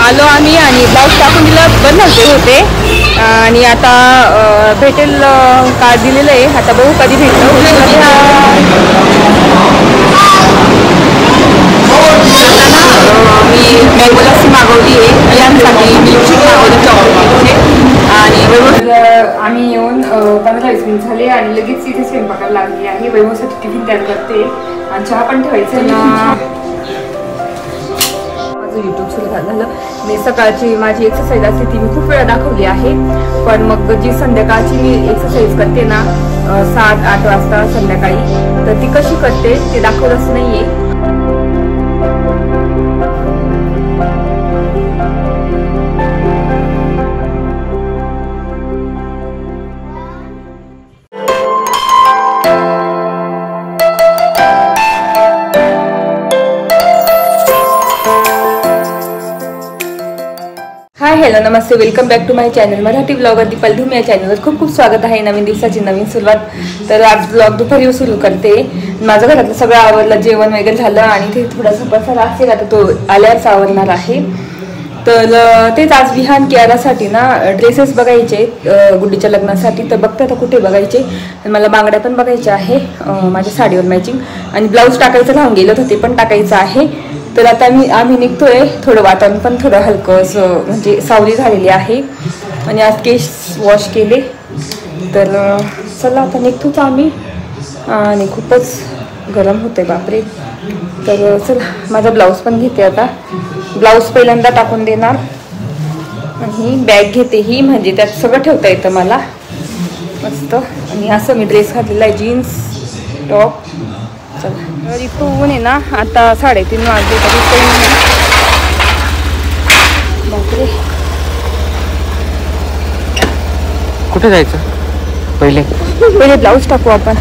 आलो आम्ही आणि ब्लाऊज टाकून दिलं, बनवते होते आणि आता भेटेल कार्ड दिलेलं आहे. आता बघू कधी भेटतं. मी मँगो लस्सी मागवली आहे यांसाठी, मिल्कशेक मागवलं चॉकलेटचे आणि आम्ही येऊन 15-20 मिनिट झाले आणि लगेच इथे स्वयंपाकाला लागली आहे. वैभवसाठी टिफिन तयार करते आणि चहा पण ठेवायचं ना. यूट्यूब सुरू झालं. मी सकाळची माझी एक्सरसाइज असते ती मी खूप वेळा दाखवली आहे, पण मग जी संध्याकाळची मी एक्सरसाइज करते ना 7-8 वाजता संध्याकाळी, तर ती कशी करते ते दाखवलंच नाहीये. हाय हॅलो नमस्ते, welcome back to my channel Marathi blogger Deepali Dhume. या चॅनलवर खूप खूप स्वागत आहे. नवीन दिवसाची नवीन सुरुवात. तर आज ब्लॉग दुपारी सुरू करते. माझं घरातलं सगळं आवरलं, जेवण वगैरे झालं आणि ते थोडासा पसारा असेल आता तो आल्यावरच आवरणार आहे. तर तेच आज विहान कियारासाठी ना ड्रेसेस बघायचे गुड्डीच्या लग्नासाठी. तर बघते आता कुठे बघायचे. मला बांगड्या पण बघायच्या आहे माझ्या साडीवर मॅचिंग, आणि ब्लाऊज टाकायचं राहून गेलं तर ते पण टाकायचं आहे. तर आता आम्ही निघतोय. थोडं वातावरण पण थोडं हलकं असं म्हणजे सावली झालेली आहे आणि आज केस वॉश केले. तर चला आता निघतोच आम्ही आणि खूपच गरम होते बापरे. तर चला माझा ब्लाऊज पण घेते आता. ब्लाऊज पहिल्यांदा टाकून देणार आणि बॅग घेते ही, म्हणजे त्यात सगळं ठेवता येतं मला मस्त. आणि असं मी ड्रेस घातलेला आहे, जीन्स टॉप. चला इथं ऊन आहे ना, आता 3:30 वाजले तरी पण बापरे. कुठे जायचं पहिले ब्लाऊज टाकू आपण.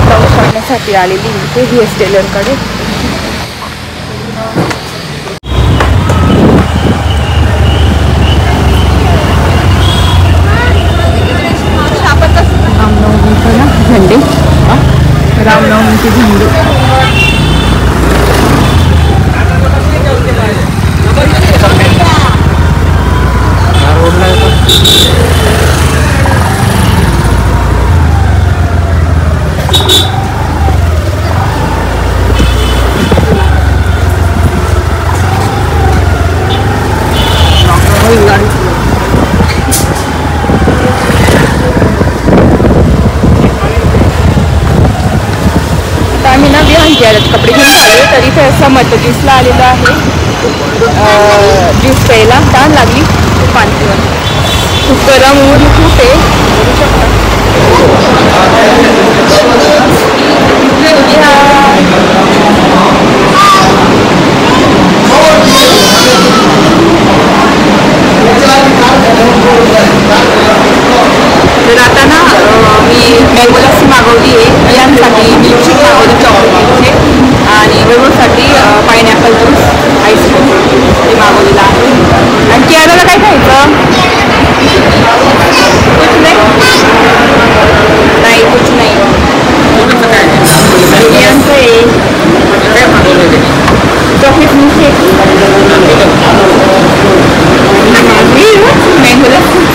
ब्लाऊज टाकण्यासाठी आलेली इथे हेअर टेलरकडे. झेंडे रामनवमीचे झेंडे. आम्ही ना विहान कियाराचे कपडे घेऊन आले. तर इथे असं मट ज्यूसला आलेलं आहे. ज्यूस प्यायला तहान लागली खूप पाणी. खूप गरम ऊन खूप आहे, बघू शकता. तर आता ना मी मँगो लस्सी मागवली आहे यांसाठी, मिल्कशेक मागवलं चॉकलेटचे आणि वैभवसाठी पायनॅपल ज्यूस आईस्क्रीम ते मागवलेलं आहे. आणि कियाराला काय खायचं? कुछ नाही कुछ नाही. यांचं आहे चॉकलेट मिल्कशेक, मँगो लस्सी.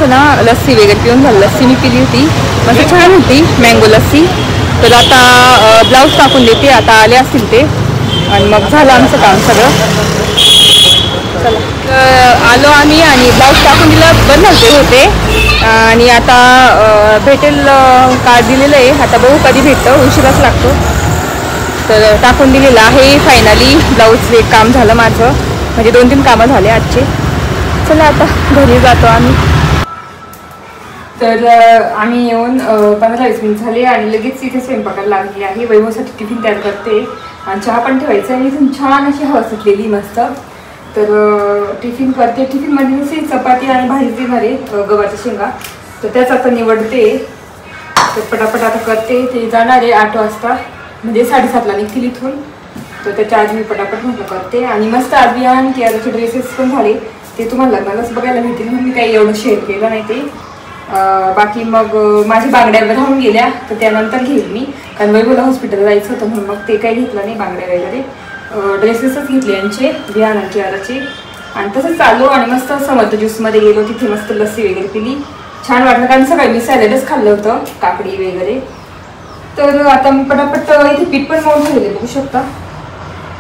ना लस्सी वगैरे पिऊन झालं. लस्सी मी पिली होती, मस्त छान होती मँगो लस्सी. तर आता ब्लाऊज टाकून देते, आता आले असतील ते आणि मग झालं आमचं काम सगळं. चला आलो आम्ही आणि ब्लाऊज टाकून दिलं, बनवते होते आणि आता भेटेल कार्ड दिलेलं आहे. आता बघू कधी भेटतं, उशिराच लागतो. तर टाकून दिलेलं आहे फायनली. ब्लाऊजचं एक काम झालं माझं, म्हणजे 2-3 कामं झाले आजचे. चला आता घरी जातो आम्ही. तर आम्ही येऊन 15-20 मिनिट झाले आणि लगेच इथे स्वयंपाकाला लागली आहे. वैभवसाठी टिफिन तयार करते आणि चहा पण ठेवायचा आहे. इथून छान अशी हवा सुटलेली मस्त. तर टिफिन करते. टिफिनमध्ये नुसती चपाती आणि भाजी देणार आहे गव्हाच्या शेंगा, तर त्याच आता निवडते. तर पटापट आता करते. ते जाणार आहे 8 वाजता, म्हणजे 7:30ला निघतील इथून. तर त्याच्या आधी मी पटापट म्हटलं करते. आणि मस्त आज बिहान की याचे ड्रेसेस पण झाले, ते तुम्हाला लग्नालाच बघायला भेटेल म्हणून मी काही एवढं शेअर केलं नाही ते. बाकी मग माझी बांगड्या राहून गेल्या, तर त्यानंतर घेईल मी, कारण वैभवला हॉस्पिटलला जायचं होतं म्हणून मग ते काही घेतलं नाही बांगड्या वगैरे. ड्रेसेसच घेतले यांचे बिहानाचे याराचे. आणि तसंच चालू आणि मस्त समर्थ ज्यूसमध्ये गेलो, तिथे मस्त लस्सी वगैरे पिली, छान वाटलं. कारण सकाळी मी सॅलडच खाल्लं होतं, काकडी वगैरे. तर आता मी पटापट इथे पीठ पण मळून ठेवले, बघू शकता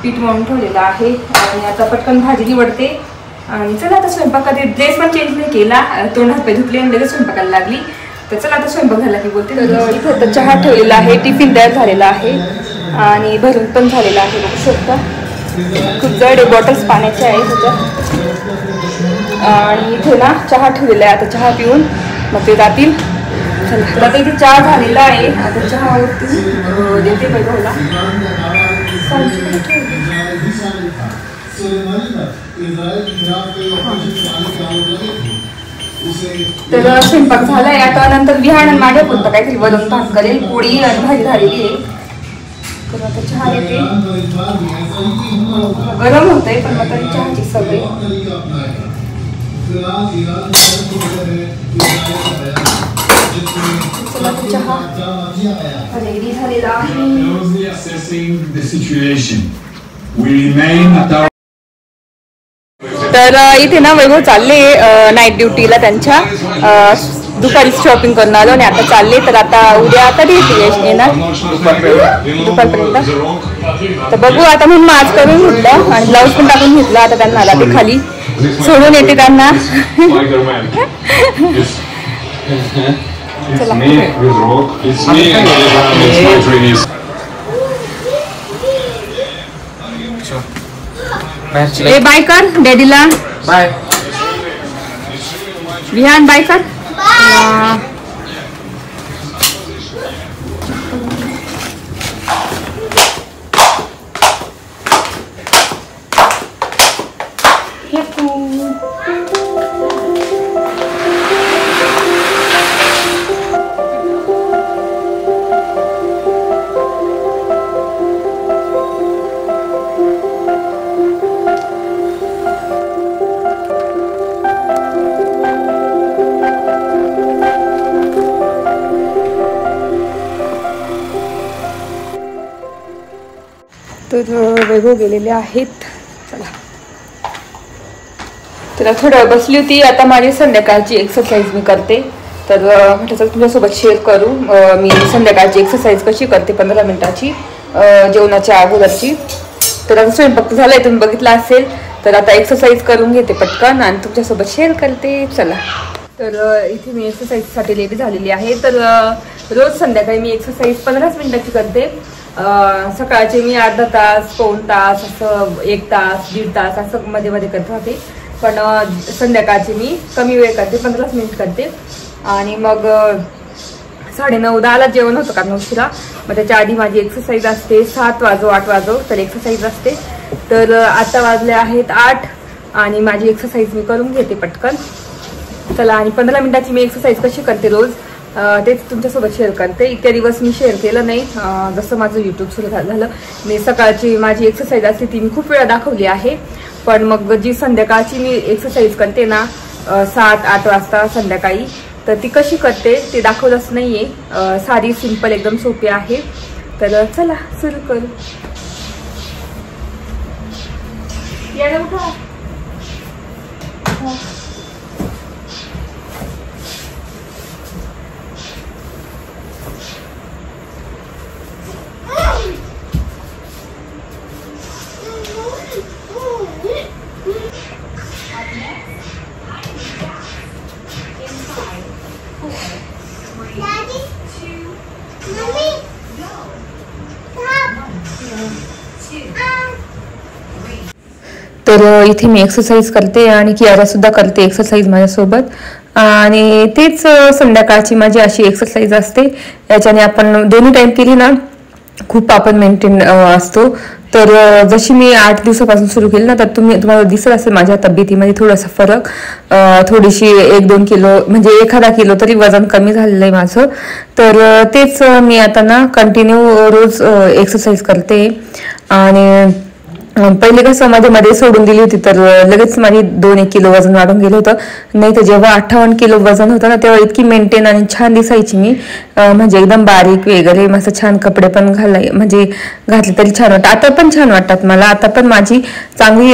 पीठ मळून ठेवलेलं आहे. आणि आता पटकन भाजी निवडते आणि चला आता स्वयंपाकात. ड्रेस पण चेंज नाही केला, तोंड हात पाय धुतले आणि लगेच स्वयंपाकाला लागली. तर चला आता स्वयंपाक झाला की बोलते. तर इथं आता चहा ठेवलेला आहे, टिफिन तयार झालेला आहे आणि भरून पण झालेला आहे, बघू शकता. खूप जड बॉटल्स पाण्याच्या आहे त्याच्यात. आणि इथे ना चहा ठेवलेला आहे, आता चहा पिऊन मग ते जातील. चला आता इथे चहा झालेला आहे, आता चहा देते वैभवला. तर स्वयंपाक झालाय. आता नंतर विहान माझ्या पुरतं काहीतरी वरण भात करेल, पोळी आणि भाजी झालेली आहे. तर आता चहा येते, गरम होतंय पण मग तरी चहाची सवय. चला चहा रेडी झालेला आहे. तर इथे ना वैभव चालले नाईट ड्युटीला त्यांच्या. दुपारी शॉपिंग करून आलो आणि आता चालले. तर आता उद्या कधी येणार दुपारपर्यंत. तर बघू आता, म्हणून मास्क करून घेतलं आणि ब्लाऊज पण टाकून घेतला. आता त्यांना आला ते खाली सोडून येते त्यांना. बाय कर डॅडीला. बाय विहान, बाय कर. तर वैभव गेलेले आहेत. चला तर थोडं बसली होती. आता माझी संध्याकाळची एक्सरसाइज मी करते, तर म्हटलं तुमच्यासोबत शेअर करू. मी संध्याकाळची एक्सरसाइज कशी करते 15 मिनिटाची जेवणाच्या अगोदरची. तर आता स्वयंपाक झालाय, तुम्ही बघितला असेल. तर आता एक्सरसाइज करून घेते पटकन आणि तुमच्यासोबत शेअर करते. चला तर इथे मी एक्सरसाइजसाठी रेडी झालेली आहे. तर रोज संध्याकाळी मी एक्सरसाइज 15 मिनिटाची करते. सकाळचे मी अर्धा तास, पाऊण तास, असं 1 तास, 1.5 तास असं मध्ये मध्ये करत राहते. पण संध्याकाळची मी कमी वेळ करते, 15 मिनिट करते. आणि मग 9:30-10ला जेवण होतं कारण उशिरा. मग त्याच्या आधी माझी एक्सरसाइज असते. 7 वाजो 8 वाजो तर एक्सरसाइज असते. तर आता वाजले आहेत 8 आणि माझी एक्सरसाइज मी करून घेते पटकन. चला, आणि 15 मिनिटाची मी एक्सरसाइज कशी करते रोज तेच तुमच्यासोबत शेअर करते. इतक्या दिवस मी शेअर केलं नाही, जसं माझं यूट्यूब सुरू झालं. मी सकाळची माझी एक्सरसाइज असते ती मी खूप वेळा दाखवली आहे. पण मग जी संध्याकाळची मी एक्सरसाइज करते ना 7-8 वाजता संध्याकाळी, तर ती कशी करते ते दाखवलंच नाहीये. साधी सिंपल एकदम सोपी आहे. तर चला सुरू करू. यायला उठा. तर इथे मी एक्सरसाइज करते आणि कियारा सुद्धा करते एक्सरसाइज माझ्यासोबत आणि तेच संध्याकाळची माझी अशी एक्सरसाइज असते. याच्याने आपण दोन्ही टाइम केली ना खूप आपण मेंटेन असतो. तर जशी मी 8 दिवसापासून सुरू केली ना तर तुम्हाला दिसत असेल माझ्या तब्येतीमध्ये थोडासा फरक, थोडीशी 1-2 किलो म्हणजे 1 किलो तरी वजन कमी झालेलं आहे माझं. तर तेच मी आता ना कंटिन्यू रोज एक्सरसाइज करते. आणि पहिले कसं मध्ये सोडून दिली होती तर लगेच माझी 2-1 किलो वजन वाढून गेलं होतं. नाही तर जेव्हा 58 किलो वजन होतं ना तेव्हा इतकी मेंटेन आणि छान दिसायची मी, म्हणजे एकदम बारीक वगैरे, मस्त छान कपडे पण म्हणजे घातले तरी छान वाटतं. आता पण छान वाटतात मला. आता पण माझी चांगली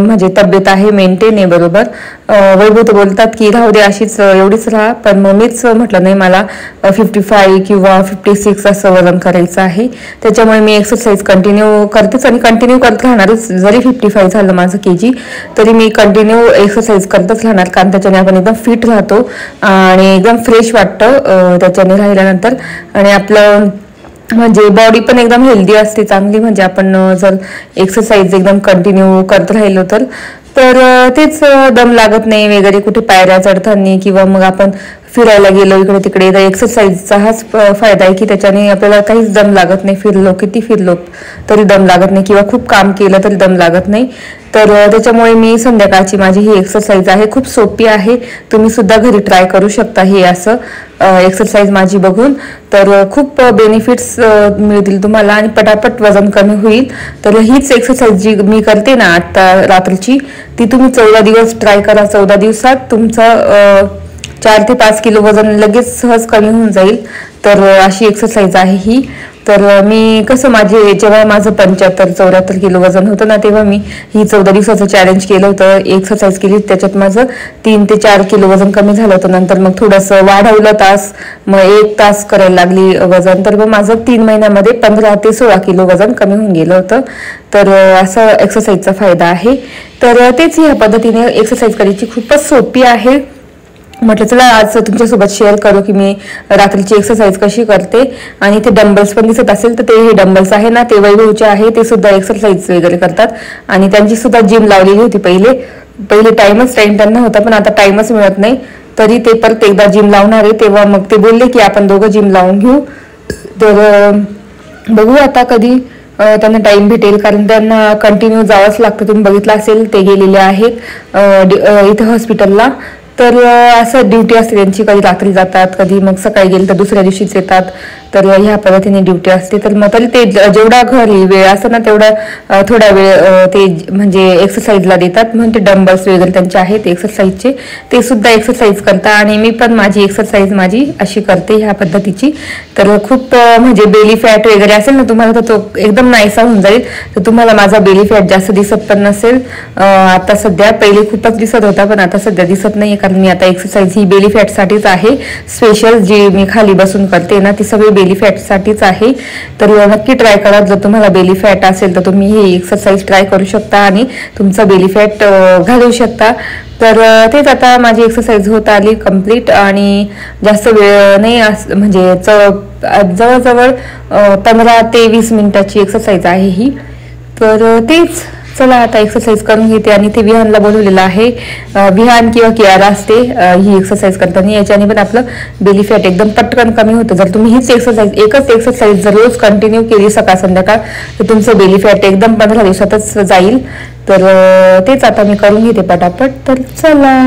म्हणजे तब्येत आहे, मेंटेन आहे बरोबर. वैभव तर बोलतात की राहू दे अशीच एवढीच राहा, पण मग मीच म्हटलं नाही मला 55 किंवा 56 असं वजन करायचं आहे. त्याच्यामुळे मी एक्सरसाइज कंटिन्यू करतेच आणि कंटिन्यू करत राहणारच. जरी 55 झालं माझं kg तरी मी कंटिन्यू एक्सरसाइज करतच राहणार, कारण त्याच्याने आपण एकदम फिट राहतो आणि एकदम फ्रेश वाटतं त्याच्याने राहिल्यानंतर. आणि आपलं म्हणजे बॉडी पण एकदम हेल्दी असते चांगली, म्हणजे आपण जर एक्सरसाइज एकदम कंटिन्यू करत राहिलो तर तेच दम लागत नाही वगैरे कुठे पायऱ्या चढताना किंवा मग आपण फिरायला गेलो इकडे तिकडे. तर एक्सरसाइजचा हाच फायदा आहे की त्याच्याने आपल्याला काहीच दम लागत नाही. किती फिरलो तरी दम लागत नाही किंवा खूप काम केलं तरी दम लागत नाही. तर त्याच्यामुळे मी संध्याकाळची माझी ही एक्सरसाइज आहे, खूप सोपी आहे. तुम्ही सुद्धा घरी ट्राय करू शकता हे असं एक्सरसाइज माझी बघून. तर खूप बेनिफिट्स मिळतील तुम्हाला आणि पटापट वजन कमी होईल. तर हीच एक्सरसाइज जी मी करते ना आता रात्रीची, ती तुम्ही 14 दिवस ट्राय करा. 14 दिवसात तुमचा 4 ते 5 किलो वजन लगेच सहज कमी होऊन जाईल. तर अशी एक्सरसाइज आहे ही. तर मी कसं जेव्हा माझं 75-74 किलो वजन होतं ना तेव्हा मी ही 14 दिवसाचं चॅलेंज केलं होतं, एक्सरसाइज केली. त्याच्यात माझं 3 ते 4 किलो वजन कमी झालं होतं. नंतर मग थोडंसं वाढवलं तास, मग 1 तास करायला लागली वजन. तर मग माझं 3 महिन्यामध्ये 15 ते 16 किलो वजन कमी होऊन गेलं होतं. तर असा एक्सरसाइजचा फायदा आहे. तर तेच ह्या पद्धतीने एक्सरसाइज करायची खूपच सोपी आहे. म्हटलं चला आज तुमच्यासोबत शेअर करू की मी रात्रीची एक्सरसाइज कशी करते. आणि ते डंबल्स पण दिसत असेल तर ते हे डंबल्स आहे ना ते वैभवचे आहे, ते सुद्धा एक्सरसाइज वगैरे करतात. आणि त्यांची सुद्धा जिम लावलेली होती पहिले टाइम त्यांना होता, पण आता टाइमच मिळत नाही. तरी ते परत एकदा जिम लावणार आहे, तेव्हा मग ते बोलले की आपण दोघं जिम लावून घेऊ. तर बघू आता कधी त्यांना टाइम भेटेल, कारण त्यांना कंटिन्यू जावंच लागतं. तुम्ही बघितलं असेल ते गेलेले आहेत इथं हॉस्पिटलला. तर असं ड्युटी असते त्यांची, कधी रात्री जातात, कधी मग सकाळी गेले तर दुसऱ्या दिवशीच येतात. तर ह्या पद्धतीने ड्युटी असते. तर मग तरी ते जेवढा घरी वेळ असतो ना तेवढा थोडा वेळ ते म्हणजे एक्सरसाइजला देतात. म्हणून ते डंबल्स वगैरे त्यांचे आहेत एक्सरसाइजचे, ते सुद्धा एक्सरसाइज करतात. आणि मी पण माझी एक्सरसाइज अशी करते ह्या पद्धतीची. तर खूप म्हणजे बेली फॅट वगैरे असेल ना तुम्हाला तर तो एकदम नाहीसा होऊन जाईल. तर तुम्हाला माझा बेली फॅट जास्त दिसत पण नसेल आता सध्या. पहिले खूपच दिसत होता पण आता सध्या दिसत नाही, कारण मी आता एक्सरसाइज ही बेली फॅटसाठीच आहे. स्पेशल जी मी खाली बसून करते ना ती सगळी बेली फॅट साठीच आहे. तर नक्की ट्राय करा. जर तुम्हाला बेली फॅट असेल तर तुम्ही ही एक्सरसाइज ट्राय करू शकता आणि तुमचा बेली फॅट घालवू शकता. तर तेच आता माझी एक्सरसाइज होत आली कम्प्लीट आणि जास्त वेळ नाही, म्हणजे जवळजवळ 15 ते 20 मिनिटाची एक्सरसाइज आहे ही. तर तेच चला आता एक्सरसाइज करून घेते. आणि ते विहानला बोलवलेलं आहे, विहान किंवा कियारा असते ही एक्सरसाइज करताना. याच्याने पण आपलं बेली फॅट एकदम पटकन कमी होतं. जर तुम्ही हीच एक्सरसाइज एकच एक्सरसाइज जर रोज कंटिन्यू केली सकाळ संध्याकाळ तर तुमचं बेली फॅट एकदम 15 दिवसातच जाईल. तर तेच आता मी करून घेते पटापट. तर चला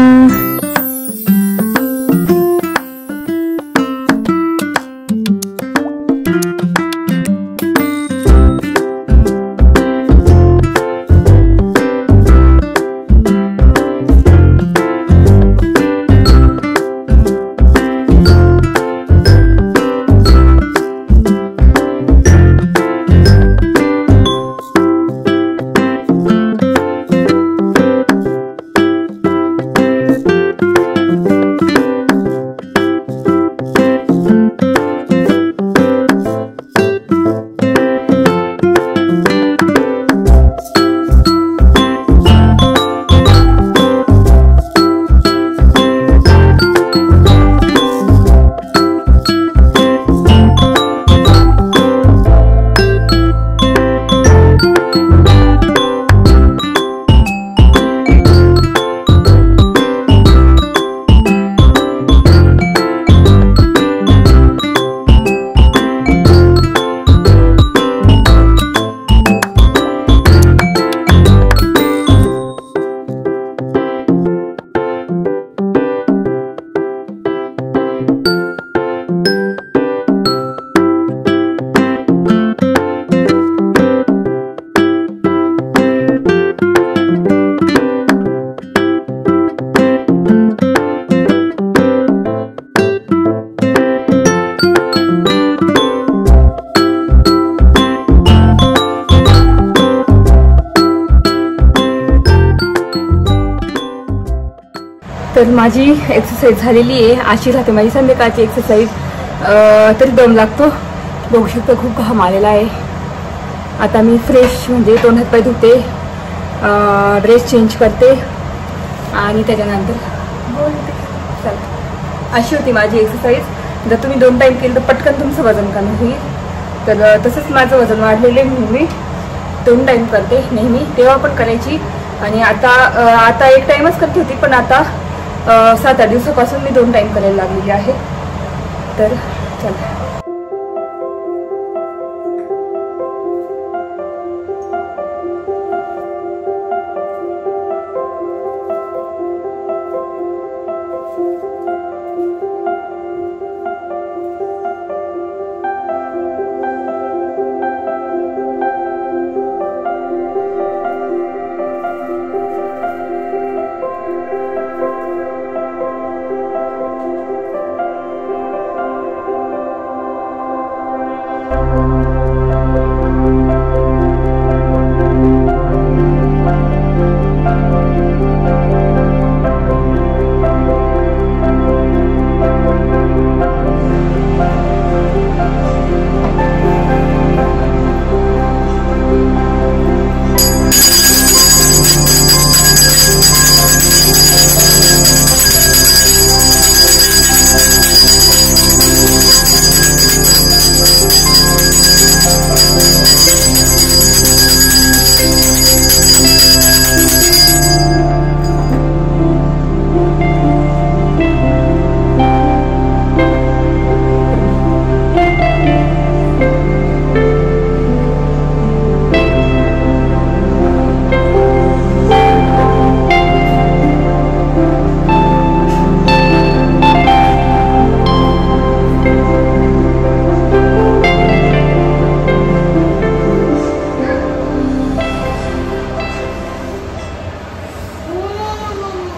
तर माझी एक्सरसाइज झालेली आहे. अशी राहते माझी संध्याकाळची एक्सरसाइज. तरी दम लागतो. बघू शकतो खूप घाम आलेला आहे. आता मी फ्रेश म्हणजे तोंड हात पाय धुते, ड्रेस चेंज करते आणि त्याच्यानंतर बोलते. चला, अशी होती माझी एक्सरसाइज. जर तुम्ही 2 टाईम केलं तर पटकन तुमचं वजन कमी होईल. तर तसंच माझं वजन वाढलेलं आहे म्हणून मी 2 टाईम करते नेहमी. तेव्हा पण करायची आणि आता 1 टाईमच करते होती, पण आता 7-8 दिवसापासून मी 2 टाईम करायला लागलेली आहे. तर चला,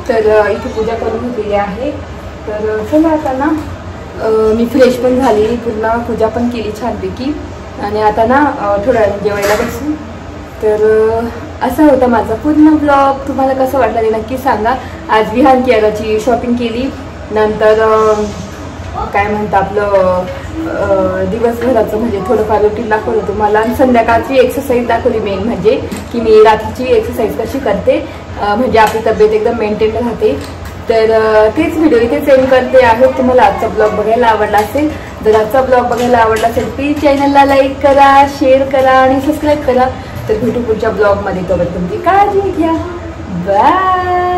तर इथे पूजा करून घेतलेली आहे. तर चला आता ना मी फ्रेश पण झाली, पूर्ण पूजा पण केली छानपैकी आणि आता ना थोड्या वेळाने जेवायला बसू. तर असा होता माझा पूर्ण ब्लॉग. तुम्हाला कसं वाटलं ते नक्की सांगा. आज विहान केराची शॉपिंग केली, नंतर काय म्हणतं आपलं दिवसभराचं म्हणजे थोडंफार रुटीन दाखवलं तुम्हाला आणि संध्याकाळची एक्सरसाइज दाखवली. मेन म्हणजे की मी रात्रीची एक्सरसाइज कशी करते, म्हणजे आपली तब्येत एकदम मेंटेन राहते. तर तेच व्हिडिओ इथे सेंड करते आहे. तुम्हाला आजचा ब्लॉग बघायला आवडला असेल, जर आजचा ब्लॉग बघायला आवडला असेल प्लीज चॅनलला लाईक करा, शेअर करा आणि सबस्क्राईब करा. तर भेटू पुढच्या ब्लॉगमध्ये. तोपर्यंत तुमची काळजी घ्या. बाय.